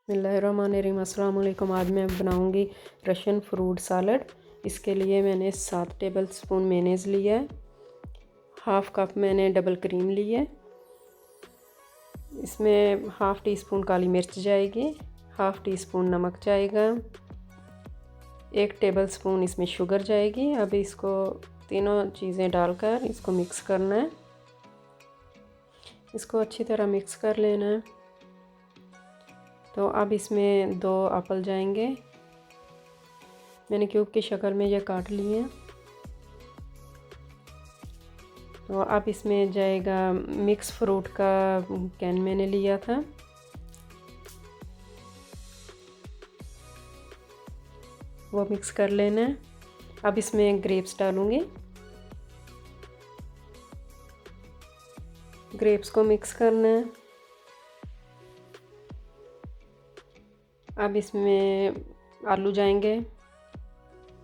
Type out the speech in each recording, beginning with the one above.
बिस्मिल्लाहिर्रहमानिर्रहीम। अस्सलाम वालेकुम। आज मैं बनाऊंगी रशियन फ्रूट सलाद। इसके लिए मैंने 7 टेबल स्पून मेयोनेज़ लिया है। हाफ़ कप मैंने डबल क्रीम ली है। इसमें हाफ़ टी स्पून काली मिर्च जाएगी, हाफ़ टी स्पून नमक जाएगा, 1 टेबल स्पून इसमें शुगर जाएगी। अब इसको तीनों चीज़ें डालकर इसको मिक्स करना है। इसको अच्छी तरह मिक्स कर लेना है। तो अब इसमें 2 एप्पल जाएंगे, मैंने क्यूब की शक्ल में ये काट लिए हैं। तो अब इसमें जाएगा मिक्स फ्रूट का कैन मैंने लिया था, वो मिक्स कर लेना है। अब इसमें ग्रेप्स डालूंगी, ग्रेप्स को मिक्स करना है। अब इसमें आलू जाएंगे,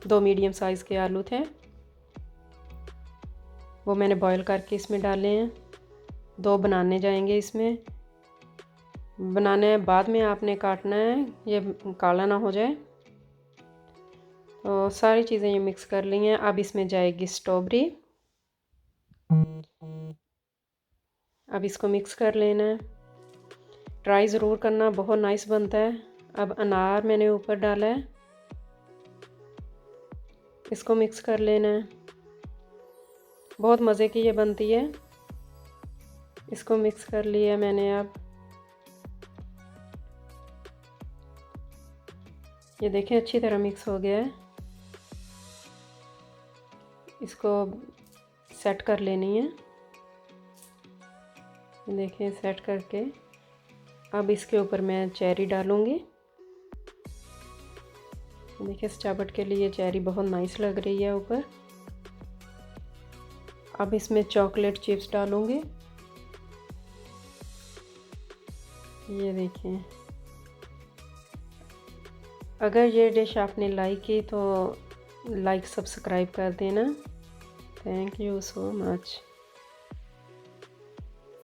2 मीडियम साइज़ के आलू थे, वो मैंने बॉईल करके इसमें डाले हैं। 2 बनाने जाएंगे, इसमें बनाने बाद में आपने काटना है, ये काला ना हो जाए। तो सारी चीज़ें ये मिक्स कर ली हैं। अब इसमें जाएगी स्ट्रॉबेरी, अब इसको मिक्स कर लेना है। ट्राई ज़रूर करना, बहुत नाइस बनता है। अब अनार मैंने ऊपर डाला है, इसको मिक्स कर लेना है। बहुत मज़े की ये बनती है। इसको मिक्स कर लिया मैंने। अब ये देखें अच्छी तरह मिक्स हो गया है। इसको सेट कर लेनी है, देखें सेट करके। अब इसके ऊपर मैं चेरी डालूँगी। देखिए सजावट के लिए चेरी बहुत नाइस लग रही है ऊपर। अब इसमें चॉकलेट चिप्स डालूँगी, ये देखें। अगर ये डिश आपने लाइक की तो लाइक सब्सक्राइब कर देना। Thank you so much.